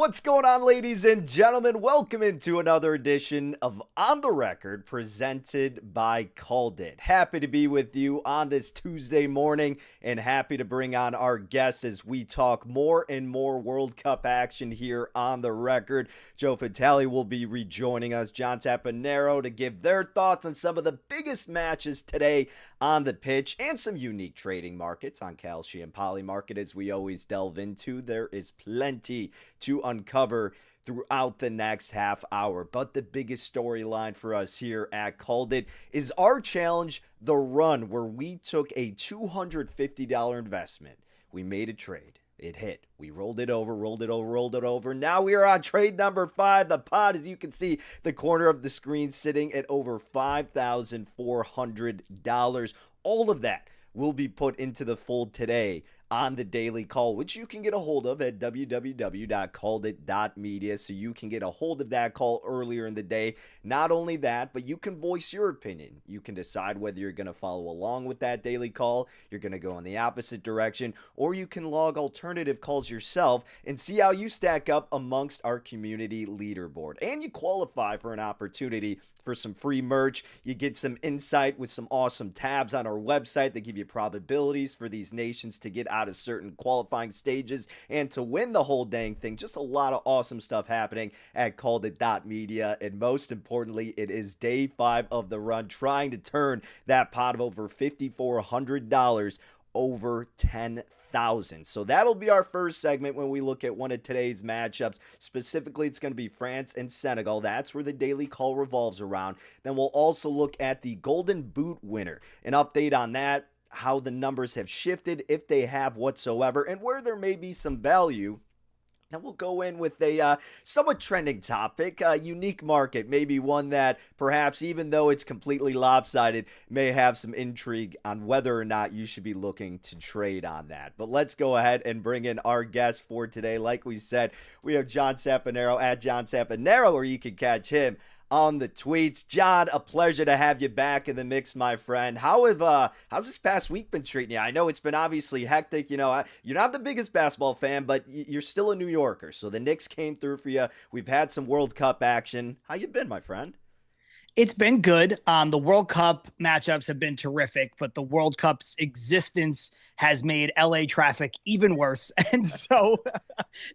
What's going on, ladies and gentlemen? Welcome into another edition of On the Record presented by CalledIt. Happy to be with you on this Tuesday morning and happy to bring on our guests as we talk more and more World Cup action here on the record. Joe Vitale will be rejoining us, John Tapanero, to give their thoughts on some of the biggest matches today on the pitch and some unique trading markets on Kalshi and Poly Market as we always delve into. There is plenty to uncover throughout the next half hour. But the biggest storyline for us here at CalledIt is our challenge, The Run, where we took a $250 investment. We made a trade. It hit. We rolled it over. Now we are on trade number 5. The pot, as you can see, the corner of the screen sitting at over $5,400. All of that will be put into the fold today on the Daily Call, which you can get a hold of at www.calledit.media, so you can get a hold of that call earlier in the day. Not only that, but you can voice your opinion. You can decide whether you're going to follow along with that Daily Call, you're going to go in the opposite direction, or you can log alternative calls yourself and see how you stack up amongst our community leaderboard. And you qualify for an opportunity for some free merch. You get some insight with some awesome tabs on our website that give you probabilities for these nations to get out of certain qualifying stages and to win the whole dang thing. Just a lot of awesome stuff happening at CalledIt.media. And most importantly, it is day 5 of the run, trying to turn that pot of over $5,400 over 10,000. So that'll be our first segment when we look at one of today's matchups. Specifically, it's going to be France and Senegal. That's where the Daily Call revolves around. Then we'll also look at the Golden Boot winner, an update on that, how the numbers have shifted, if they have whatsoever, and where there may be some value. And we'll go in with a somewhat trending topic, a unique market, maybe one that perhaps, even though it's completely lopsided, may have some intrigue on whether or not you should be looking to trade on that. But let's go ahead and bring in our guest for today. Like we said, we have John Tapanero at John Tapanero, where you can catch him on the tweets. John, a pleasure to have you back in the mix, my friend. How's this past week been treating you? I know it's been obviously hectic. You know, you're not the biggest basketball fan, but you're still a New Yorker. So the Knicks came through for you. We've had some World Cup action. How you been, my friend? It's been good. The World Cup matchups have been terrific, but the World Cup's existence has made LA traffic even worse. And so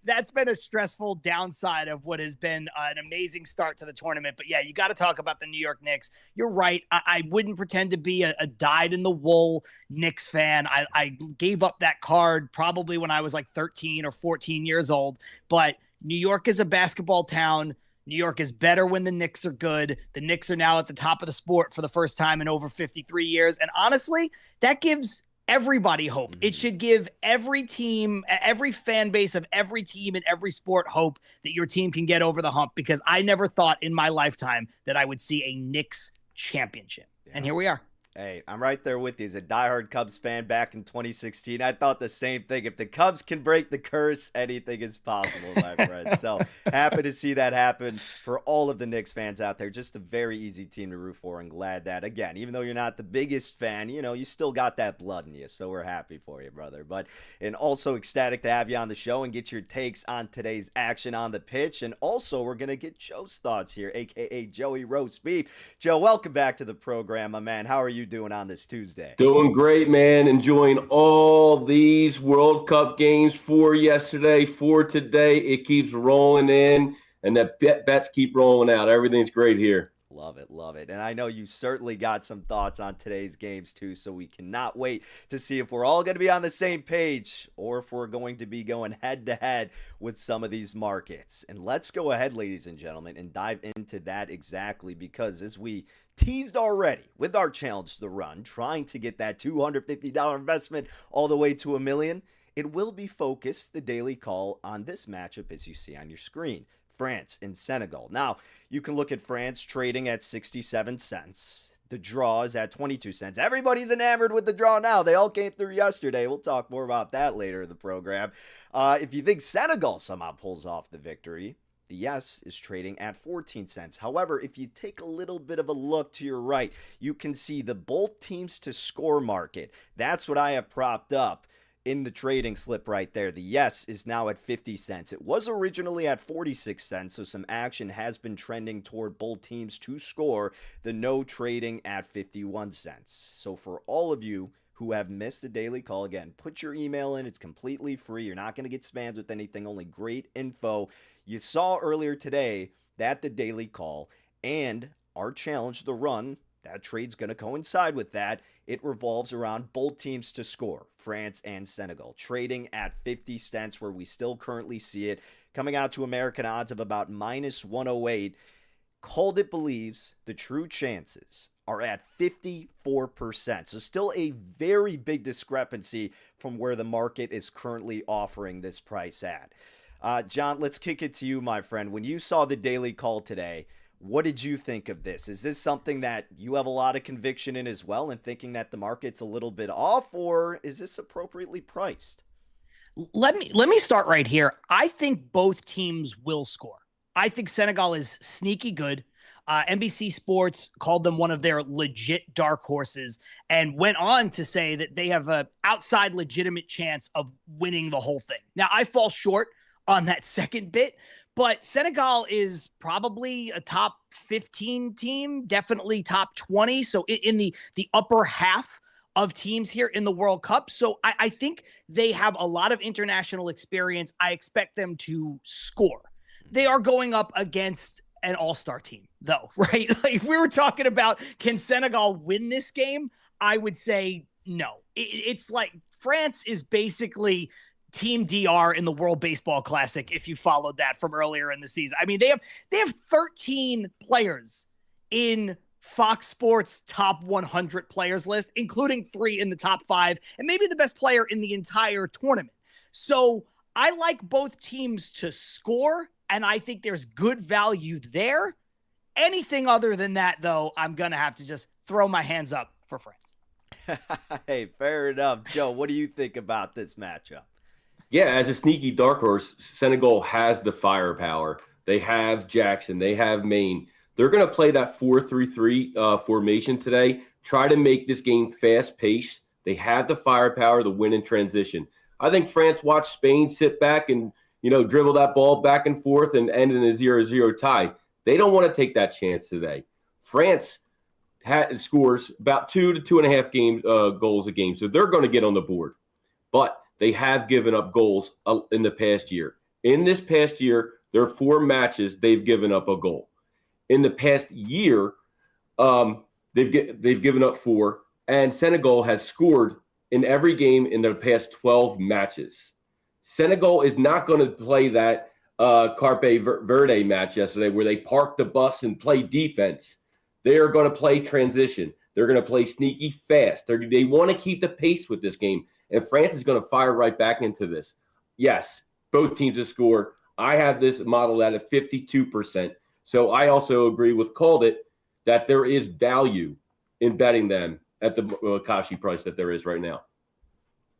that's been a stressful downside of what has been an amazing start to the tournament. But yeah, you got to talk about the New York Knicks. You're right. I wouldn't pretend to be a dyed-in-the-wool Knicks fan. I gave up that card probably when I was like 13 or 14 years old. But New York is a basketball town. New York is better when the Knicks are good. The Knicks are now at the top of the sport for the first time in over 53 years. And honestly, that gives everybody hope. It should give every team, every fan base of every team in every sport hope that your team can get over the hump, because I never thought in my lifetime that I would see a Knicks championship. Yeah. And here we are. Hey, I'm right there with you. As a diehard Cubs fan back in 2016, I thought the same thing. If the Cubs can break the curse, anything is possible, my friend. So happy to see that happen for all of the Knicks fans out there. Just a very easy team to root for, and glad that, again, even though you're not the biggest fan, you know, you still got that blood in you. So we're happy for you, brother. And also ecstatic to have you on the show and get your takes on today's action on the pitch. And also, we're going to get Joe's thoughts here, a.k.a. Joey Roast Beef. Joe, welcome back to the program, my man. How are you doing on this Tuesday? Doing great, man. Enjoying all these World Cup games for yesterday, for today. It keeps rolling in, and the bets keep rolling out. Everything's great here. Love it, love it. And I know you certainly got some thoughts on today's games too, so we cannot wait to see if we're all going to be on the same page or if we're going to be going head-to-head with some of these markets. And let's go ahead, ladies and gentlemen, and dive into that exactly, because as we teased already with our challenge, The Run, trying to get that $250 investment all the way to $1 million, it will be focused, the Daily Call, on this matchup as you see on your screen. France and Senegal. Now, you can look at France trading at 67 cents. The draw is at 22 cents. Everybody's enamored with the draw now. They all came through yesterday. We'll talk more about that later in the program. If you think Senegal somehow pulls off the victory, the yes is trading at 14 cents. However, if you take a little bit of a look to your right, you can see the both teams to score market. That's what I have propped up. in the trading slip right there. The yes is now at 50 cents. It was originally at 46 cents, so some action has been trending toward both teams to score. The no trading at 51 cents. So for all of you who have missed the daily call, again, put your email in. It's completely free. You're not going to get spammed with anything, only great info. You saw earlier today that the daily call and our challenge, the run, that trade's going to coincide with that. It revolves around both teams to score, France and Senegal, trading at 50 cents, where we still currently see it, coming out to American odds of about minus 108. CalledIt believes the true chances are at 54%. So still a very big discrepancy from where the market is currently offering this price at. John, let's kick it to you, my friend. When you saw the daily call today, what did you think of this? Is this something that you have a lot of conviction in as well, and thinking that the market's a little bit off, or is this appropriately priced? Let me start right here. I think both teams will score. I think Senegal is sneaky good. NBC Sports called them one of their legit dark horses and went on to say that they have an outside legitimate chance of winning the whole thing. Now, I fall short on that second bit, but Senegal is probably a top 15 team, definitely top 20. So in the upper half of teams here in the World Cup. So I think they have a lot of international experience. I expect them to score. They are going up against an all-star team, though, right? Like, we were talking about, can Senegal win this game? I would say no. It's like France is basically Team DR in the World Baseball Classic, if you followed that from earlier in the season. I mean, they have 13 players in Fox Sports top 100 players list, including 3 in the top 5, and maybe the best player in the entire tournament. So I like both teams to score, and I think there's good value there. Anything other than that, though, I'm going to have to just throw my hands up for France. Hey, fair enough. Joe, what do you think about this matchup? Yeah, as a sneaky dark horse, Senegal has the firepower. They have Jackson. They have Maine. They're going to play that 4-3-3 formation today, try to make this game fast-paced. They have the firepower to win in transition. I think France watched Spain sit back and, dribble that ball back and forth and end in a 0-0 tie. They don't want to take that chance today. France scores about 2 to 2.5 goals a game, so they're going to get on the board. But they have given up goals in the past year. In this past year, there are 4 matches they've given up a goal. In the past year, they've given up 4, and Senegal has scored in every game in their past 12 matches. Senegal is not going to play that Carpe Verde match yesterday where they parked the bus and play defense. They are going to play transition. They're going to play sneaky fast. They want to keep the pace with this game. And France is going to fire right back into this. Yes, both teams have scored. I have this modeled at 52%. So I also agree with CalledIt that there is value in betting them at the Kashi price that there is right now.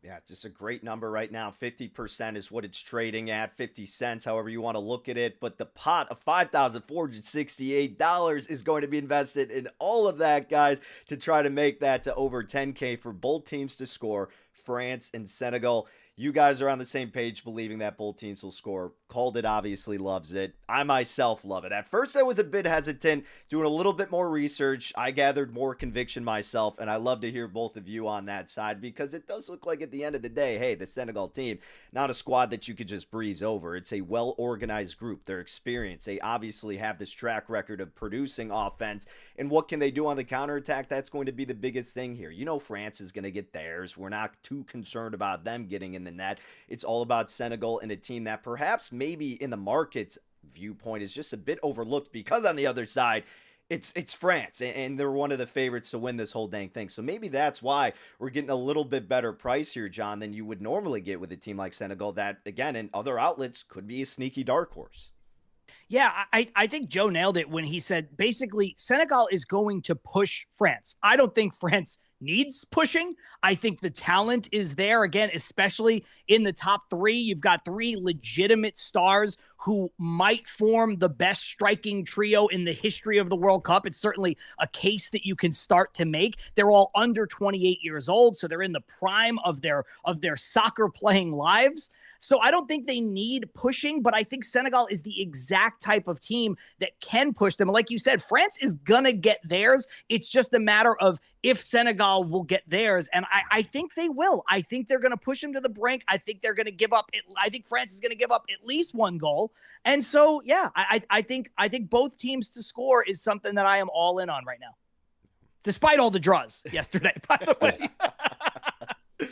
Yeah, just a great number right now. 50% is what it's trading at, 50 cents, however you want to look at it. But the pot of $5,468 is going to be invested in all of that, guys, to try to make that to over 10K for both teams to score, France and Senegal. You guys are on the same page believing that both teams will score. CalledIt obviously loves it. I myself love it. At first, I was a bit hesitant, doing a little bit more research. I gathered more conviction myself, and I love to hear both of you on that side because it does look like at the end of the day, hey, the Senegal team, not a squad that you could just breeze over. It's a well-organized group. They're experienced. They obviously have this track record of producing offense, and what can they do on the counterattack? That's going to be the biggest thing here. France is going to get theirs. We're not too concerned about them getting in the net. It's all about Senegal and a team that perhaps maybe in the market's viewpoint is just a bit overlooked because on the other side, it's France, and they're one of the favorites to win this whole dang thing. So maybe that's why we're getting a little bit better price here, John, than you would normally get with a team like Senegal that, again, in other outlets could be a sneaky dark horse. Yeah, I think Joe nailed it when he said basically Senegal is going to push France. I don't think France needs pushing. I think the talent is there again, especially in the top three. You've got three legitimate stars who might form the best striking trio in the history of the World Cup. It's certainly a case that you can start to make. They're all under 28 years old, so they're in the prime of their soccer playing lives. So I don't think they need pushing, but I think Senegal is the exact type of team that can push them. Like you said, France is going to get theirs. It's just a matter of if Senegal will get theirs. And I think they will. I think they're going to push them to the brink. I think they're going to give up. I think France is going to give up at least one goal. And so, yeah, I think both teams to score is something that I am all in on right now, despite all the draws yesterday, by the way.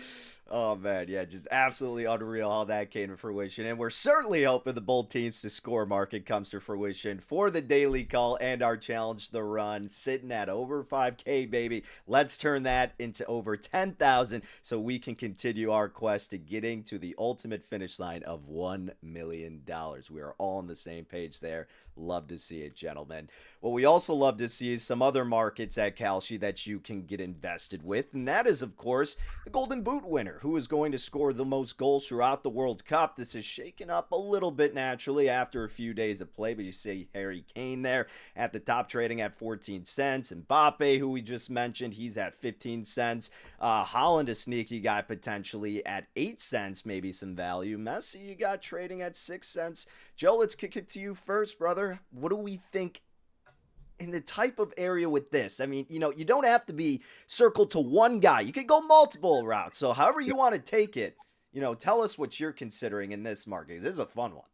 Oh, man, yeah, just absolutely unreal how that came to fruition. And we're certainly hoping the bold teams to score market comes to fruition for the Daily Call and our challenge, The Run, sitting at over 5K, baby. Let's turn that into over 10,000 so we can continue our quest to getting to the ultimate finish line of $1 million. We are all on the same page there. Love to see it, gentlemen. What we also love to see is some other markets at Kalshi that you can get invested with, and that is, of course, the Golden Boot winner, who is going to score the most goals throughout the World Cup. This is shaken up a little bit naturally after a few days of play, but you see Harry Kane there at the top, trading at 14 cents. Mbappe, who we just mentioned, he's at 15 cents. Holland, a sneaky guy, potentially at 8 cents, maybe some value. Messi, you got trading at 6 cents. Joe, let's kick it to you first, brother. What do we think in the type of area with this? I mean, you don't have to be circled to one guy. You could go multiple routes. So however you want to take it, tell us what you're considering in this market. This is a fun one.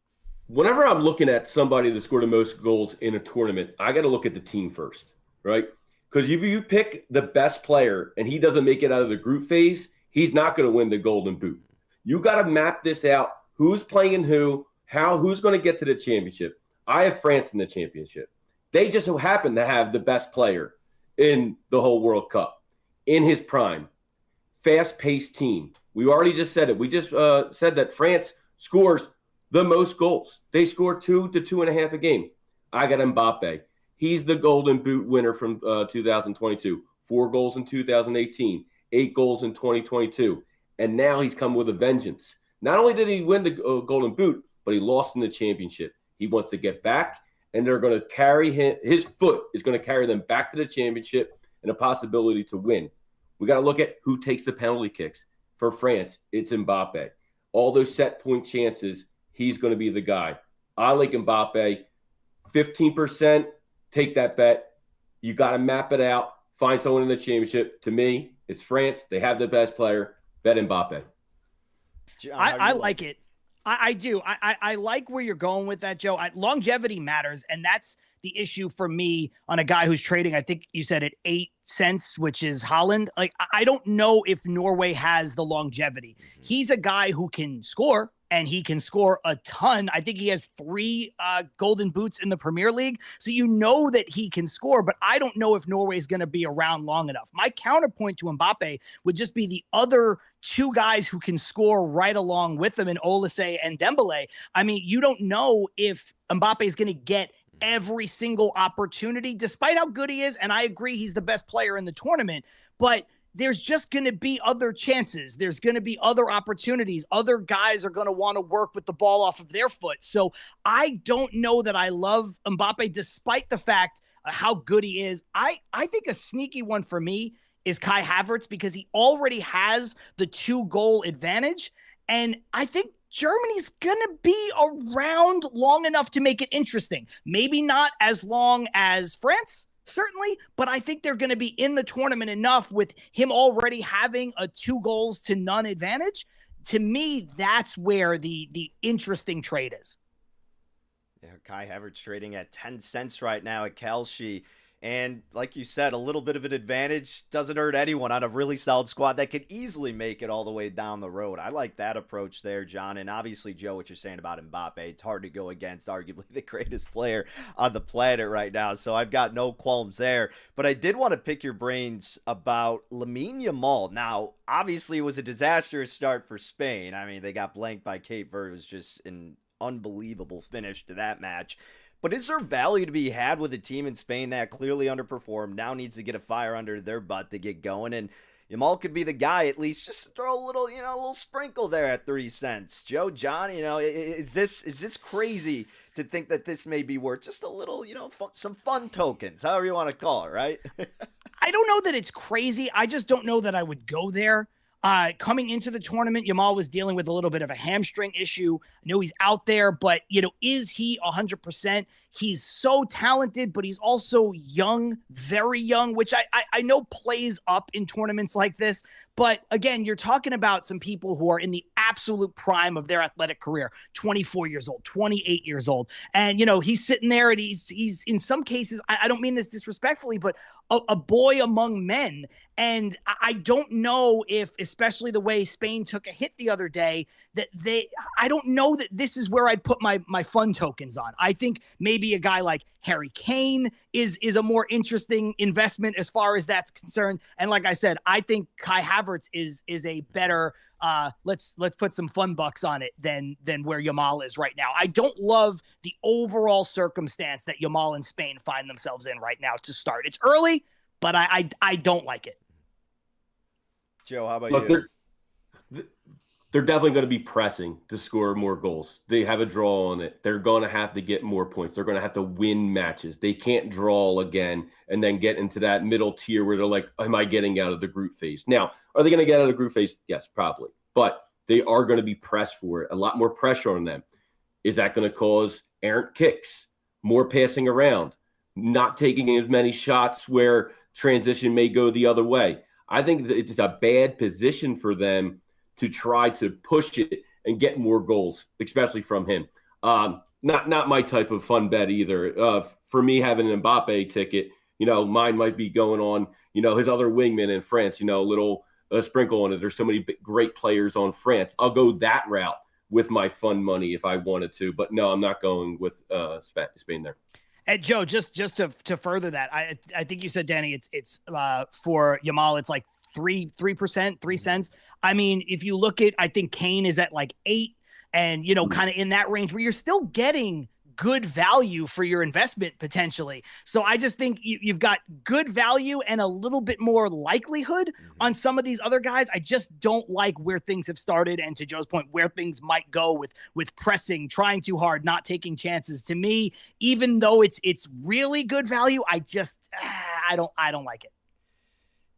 Whenever I'm looking at somebody that scored the most goals in a tournament, I got to look at the team first, right? Because if you pick the best player and he doesn't make it out of the group phase, he's not going to win the Golden Boot. You got to map this out. Who's playing who, who's going to get to the championship. I have France in the championship. They just so happen to have the best player in the whole World Cup in his prime. Fast-paced team. We already just said it. We just said that France scores the most goals. They score 2 to 2.5 a game. I got Mbappe. He's the Golden Boot winner from 2022. 4 goals in 2018. 8 goals in 2022. And now he's come with a vengeance. Not only did he win the Golden Boot, but he lost in the championship. He wants to get back, and they're going to carry him. His foot is going to carry them back to the championship and a possibility to win. We got to look at who takes the penalty kicks. For France, it's Mbappe. All those set point chances, he's going to be the guy. I like Mbappe. 15%, take that bet. You got to map it out. Find someone in the championship. To me, it's France. They have the best player. Bet Mbappe. I like it. I do. I like where you're going with that, Joe. Longevity matters, and that's the issue for me on a guy who's trading, I think you said at 8 cents, which is Holland. Like, I don't know if Norway has the longevity. He's a guy who can score, and he can score a ton. I think he has 3 golden boots in the Premier League. So you know that he can score, but I don't know if Norway's going to be around long enough. My counterpoint to Mbappe would just be the other 2 guys who can score right along with them in Olise and Dembele. I mean, you don't know if Mbappe is going to get every single opportunity, despite how good he is. And I agree, he's the best player in the tournament, but there's just going to be other chances. There's going to be other opportunities. Other guys are going to want to work with the ball off of their foot. So I don't know that I love Mbappe, despite the fact how good he is. I think a sneaky one for me is Kai Havertz, because he already has the 2-goal advantage. And I think Germany's going to be around long enough to make it interesting. Maybe not as long as France, certainly, but I think they're going to be in the tournament enough with him already having a 2-goals-to-none advantage. To me, that's where the interesting trade is. Yeah, Kai Havertz trading at 10 cents right now at Kalshi. And like you said, a little bit of an advantage doesn't hurt anyone on a really solid squad that could easily make it all the way down the road. I like that approach there, John. And obviously, Joe, what you're saying about Mbappe, it's hard to go against arguably the greatest player on the planet right now. So I've got no qualms there. But I did want to pick your brains about Lamine Yamal. Now, obviously, it was a disastrous start for Spain. I mean, they got blanked by Cape Verde. It was just an unbelievable finish to that match. But is there value to be had with a team in Spain that clearly underperformed, now needs to get a fire under their butt to get going? And Yamal could be the guy, at least just throw a little, a little sprinkle there at 30 cents. Joe, John, is this crazy to think that this may be worth just a little, some fun tokens, however you want to call it, right? I don't know that it's crazy. I just don't know that I would go there. Coming into the tournament, Yamal was dealing with a little bit of a hamstring issue. I know he's out there, but, is he 100%? He's so talented, but he's also young, very young, which I know plays up in tournaments like this. But again, you're talking about some people who are in the absolute prime of their athletic career, 24 years old, 28 years old. And, he's sitting there and he's in some cases, I don't mean this disrespectfully, but a boy among men. And I don't know if, especially the way Spain took a hit the other day, I don't know that this is where I'd put my fun tokens on. I think maybe a guy like Harry Kane is a more interesting investment as far as that's concerned. And like I said, I think Kai Havertz is a better, let's put some fun bucks on it than where Yamal is right now. I don't love the overall circumstance that Yamal and Spain find themselves in right now to start. It's early, but I don't like it. Joe, how about you? They're definitely going to be pressing to score more goals. They have a draw on it. They're going to have to get more points. They're going to have to win matches. They can't draw again and then get into that middle tier where they're like, am I getting out of the group phase? Now, are they going to get out of the group phase? Yes, probably. But they are going to be pressed for it. A lot more pressure on them. Is that going to cause errant kicks, more passing around, not taking as many shots where transition may go the other way? I think that it's a bad position for them to try to push it and get more goals, especially from him. Not my type of fun bet either. For me, having an Mbappe ticket, mine might be going on, his other wingman in France, a little sprinkle on it. There's so many great players on France. I'll go that route with my fun money if I wanted to, but no, I'm not going with Spain there. And Joe, just to further that, I think you said, Danny, it's for Yamal, it's like 3%, 3 cents. I mean, if you look at, I think Kane is at like 8 and, kind of in that range where you're still getting good value for your investment potentially. So I just think you've got good value and a little bit more likelihood on some of these other guys. I just don't like where things have started. And to Joe's point, where things might go with pressing, trying too hard, not taking chances. To me, even though it's really good value, I just, I don't like it.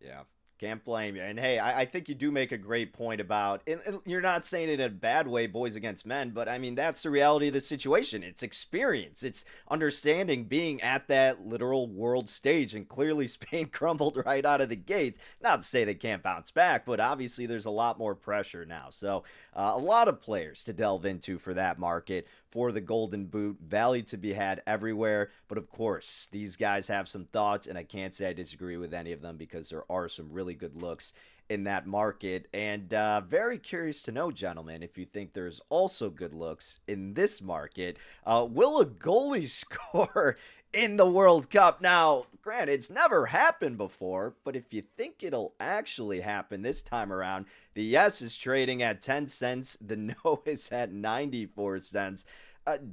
Yeah. Can't blame you. And hey, I think you do make a great point about, and you're not saying it in a bad way, boys against men, but I mean, that's the reality of the situation. It's experience. It's understanding being at that literal world stage. And clearly Spain crumbled right out of the gate. Not to say they can't bounce back, but obviously there's a lot more pressure now. So a lot of players to delve into for that market, for the Golden Boot. Value to be had everywhere. But of course, these guys have some thoughts, and I can't say I disagree with any of them because there are some really good looks in that market. And very curious to know, gentlemen, if you think there's also good looks in this market. Will a goalie score in the World Cup? Now, granted, it's never happened before, but if you think it'll actually happen this time around, the yes is trading at 10 cents. The no is at 94 cents.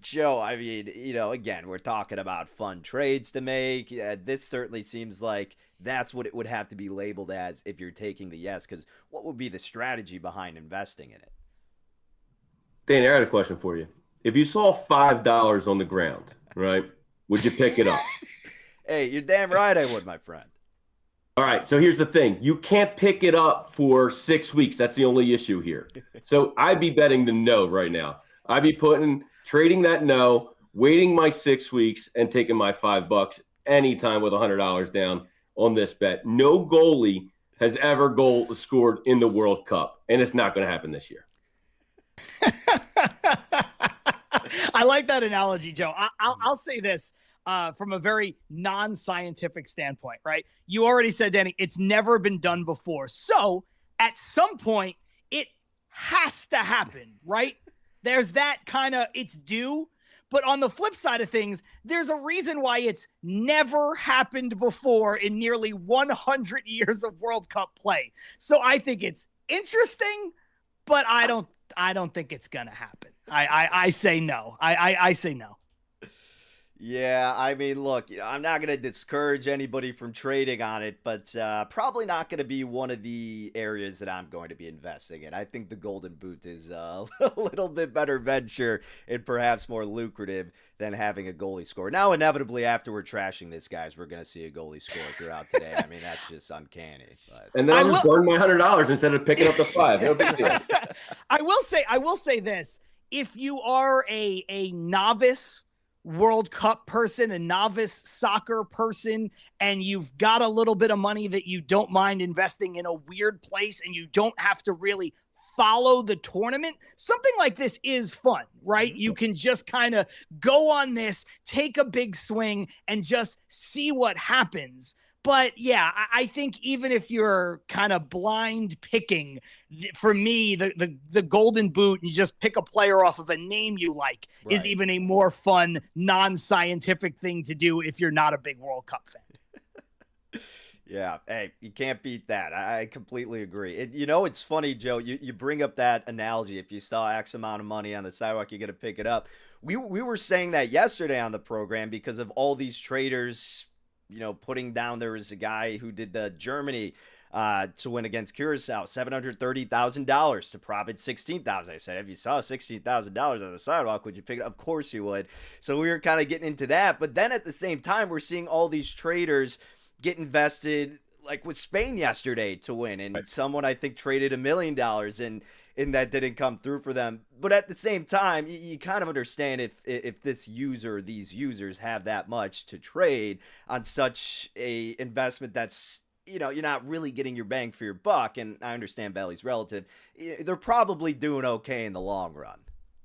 Joe, I mean, again, we're talking about fun trades to make. This certainly seems like that's what it would have to be labeled as if you're taking the yes, because what would be the strategy behind investing in it? Danny, I got a question for you. If you saw $5 on the ground, right, would you pick it up? Hey, you're damn right I would, my friend. All right, so here's the thing. You can't pick it up for 6 weeks. That's the only issue here. So I'd be betting the no right now. I'd be trading that no, waiting my 6 weeks, and taking my $5 anytime with $100 down on this bet. No goalie has ever scored in the World Cup, and it's not going to happen this year. I like that analogy, Joe. I'll say this from a very non-scientific standpoint, right? You already said, Danny, it's never been done before. So at some point, it has to happen, right? There's that kind of, it's due. But on the flip side of things, there's a reason why it's never happened before in nearly 100 years of World Cup play. So I think it's interesting, but I don't think it's going to happen. I say no. I say no. Yeah, I mean, look, I'm not going to discourage anybody from trading on it, but probably not going to be one of the areas that I'm going to be investing in. I think the Golden Boot is a little bit better venture and perhaps more lucrative than having a goalie score. Now, inevitably, after we're trashing this, guys, we're going to see a goalie score throughout today. I mean, that's just uncanny. But And then I'll just burn my $100 instead of picking up the 5. No big deal. I will say this: if you are a novice World Cup person, a novice soccer person, and you've got a little bit of money that you don't mind investing in a weird place and you don't have to really follow the tournament, something like this is fun, right? Mm-hmm. You can just kind of go on this, take a big swing, and just see what happens. But yeah, I think even if you're kind of blind picking, for me, the Golden Boot, and you just pick a player off of a name you like, right, is even a more fun, non-scientific thing to do if you're not a big World Cup fan. Yeah, hey, you can't beat that. I completely agree. It's funny, Joe, you bring up that analogy. If you saw X amount of money on the sidewalk, you're going to pick it up. We were saying that yesterday on the program because of all these traders putting down. There was a guy who did the Germany to win against Curacao, $730,000 to profit $16,000. I said, if you saw $16,000 on the sidewalk, would you pick it up? Of course you would. So we were kind of getting into that. But then at the same time, we're seeing all these traders get invested, like with Spain yesterday to win. And someone, I think, traded $1 million and that didn't come through for them. But at the same time, you kind of understand if these users have that much to trade on such a investment that's, you're not really getting your bang for your buck. And I understand Belly's relative. They're probably doing okay in the long run.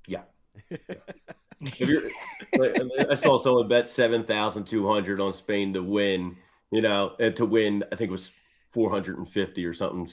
Yeah. I saw someone bet 7,200 on Spain to win, and to win, I think it was 450 or something,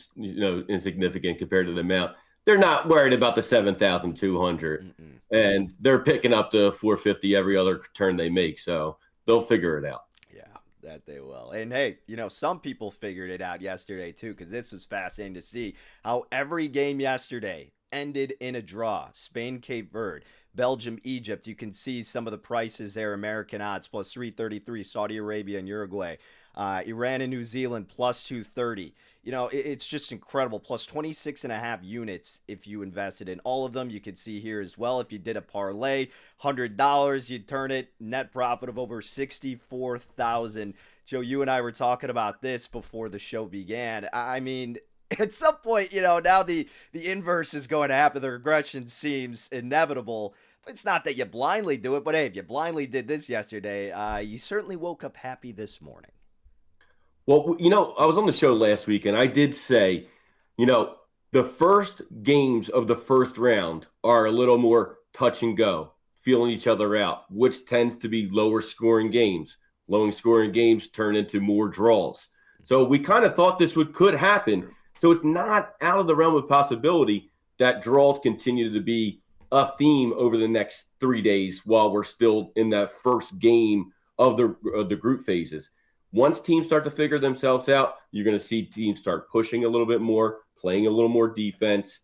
insignificant compared to the amount. They're not worried about the 7,200, and they're picking up the 450 every other turn they make. So they'll figure it out. Yeah, that they will. And hey, some people figured it out yesterday too, because this was fascinating to see how every game yesterday ended in a draw. Spain, Cape Verde, Belgium, Egypt. You can see some of the prices there. American odds plus 333. Saudi Arabia and Uruguay. Iran and New Zealand plus 230. It's just incredible. Plus 26.5 units if you invested in all of them. You can see here as well. If you did a parlay, $100, you'd turn it net profit of over $64,000. Joe, you and I were talking about this before the show began. I mean, at some point, now the inverse is going to happen. The regression seems inevitable. It's not that you blindly do it, but hey, if you blindly did this yesterday, you certainly woke up happy this morning. Well, I was on the show last week, and I did say, the first games of the first round are a little more touch and go, feeling each other out, which tends to be lower scoring games. Low scoring games turn into more draws. So we kind of thought this could happen. So it's not out of the realm of possibility that draws continue to be a theme over the next 3 days while we're still in that first game of the group phases. Once teams start to figure themselves out, you're going to see teams start pushing a little bit more, playing a little more defense.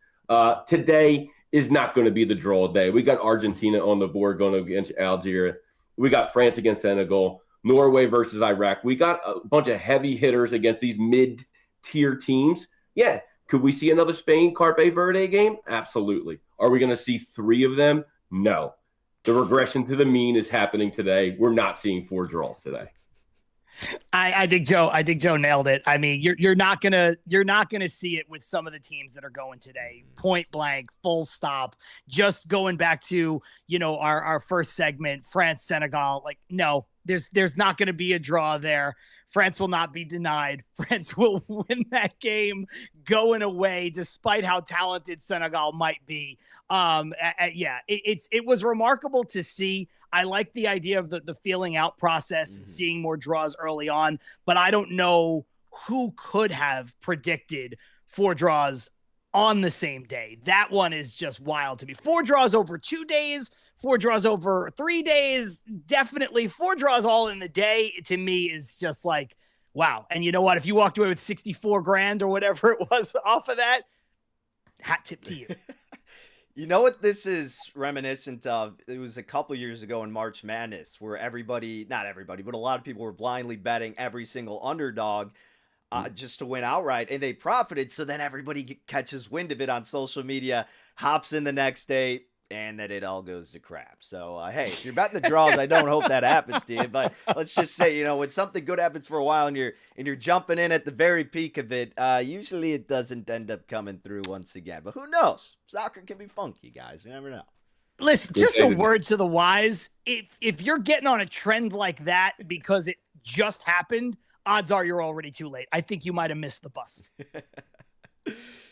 Today is not going to be the draw day. We got Argentina on the board going against Algeria. We got France against Senegal, Norway versus Iraq. We got a bunch of heavy hitters against these mid-tier teams. Yeah. Could we see another Spain Cape Verde game? Absolutely. Are we going to see 3 of them? No. The regression to the mean is happening today. We're not seeing 4 draws today. I think Joe nailed it. I mean, you're not gonna see it with some of the teams that are going today. Point blank, full stop. Just going back to our first segment, France, Senegal. Like, no, there's not going to be a draw there. France will not be denied. France will win that game going away, despite how talented Senegal might be. It was remarkable to see. I like the idea of the feeling out process and seeing more draws early on, but I don't know who could have predicted 4 draws on the same day. That one is just wild to me. 4 draws over 2 days, 4 draws over 3 days, definitely 4 draws all in the day, to me is just like, wow. And you know what? If you walked away with 64 grand or whatever it was off of that, hat tip to you. You know what this is reminiscent of? It was a couple years ago in March Madness where everybody, not everybody, but a lot of people were blindly betting every single underdog just to win outright, and they profited. So then everybody catches wind of it on social media, hops in the next day, and then it all goes to crap. So hey, if you're betting the draws, I don't hope that happens to you. But let's just say, when something good happens for a while and you're jumping in at the very peak of it, usually it doesn't end up coming through once again. But who knows? Soccer can be funky, guys. You never know. Listen, just a word to the wise. If you're getting on a trend like that because it just happened, odds are you're already too late. I think you might have missed the bus.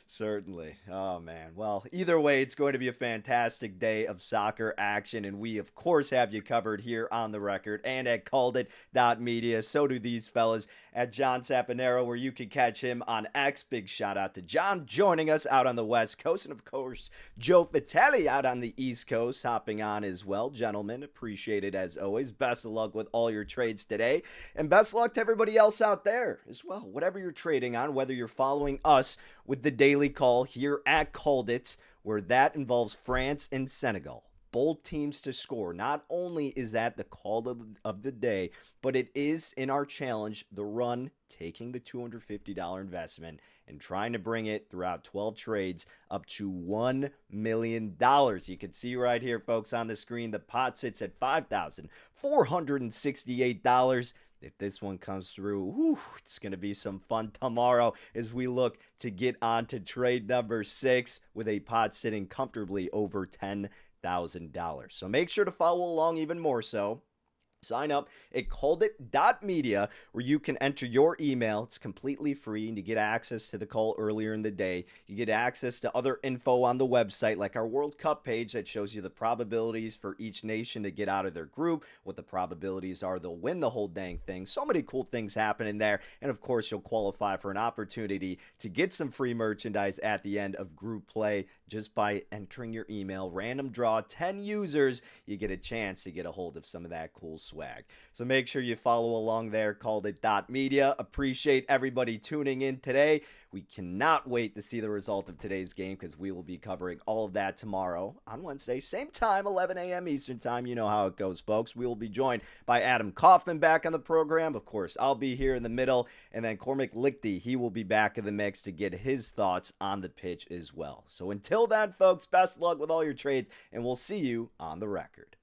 Certainly. Oh, man. Well, either way, it's going to be a fantastic day of soccer action, and we, of course, have you covered here on the record and at CalledIt.media. So do these fellas at John Saponaro, where you can catch him on X. Big shout out to John joining us out on the West Coast, and, of course, Joe Vitelli out on the East Coast hopping on as well. Gentlemen, appreciate it as always. Best of luck with all your trades today, and best of luck to everybody else out there as well. Whatever you're trading on, whether you're following us with the daily call here at CalledIt, where that involves France and Senegal. Bold teams to score. Not only is that the call of the day, but it is in our challenge, the run, taking the $250 investment and trying to bring it throughout 12 trades up to $1 million. You can see right here, folks, on the screen, the pot sits at $5,468. If this one comes through, it's going to be some fun tomorrow as we look to get on to trade number 6 with a pot sitting comfortably over $10,000. So make sure to follow along even more so. Sign up at CalledIt.media where you can enter your email. It's completely free, and you get access to the call earlier in the day. You get access to other info on the website, like our World Cup page that shows you the probabilities for each nation to get out of their group, what the probabilities are they'll win the whole dang thing. So many cool things happening there. And of course, you'll qualify for an opportunity to get some free merchandise at the end of group play just by entering your email. Random draw, 10 users, you get a chance to get a hold of some of that cool swag. So make sure you follow along there, CalledIt.media. Appreciate everybody tuning in today. We cannot wait to see the result of today's game because we will be covering all of that tomorrow on Wednesday, same time, 11 a.m. Eastern time. You know how it goes, folks. We will be joined by Adam Kaufman back on the program. Of course, I'll be here in the middle, and then Cormac Lichty, he will be back in the mix to get his thoughts on the pitch as well. So until then, folks, best luck with all your trades, and we'll see you on the record.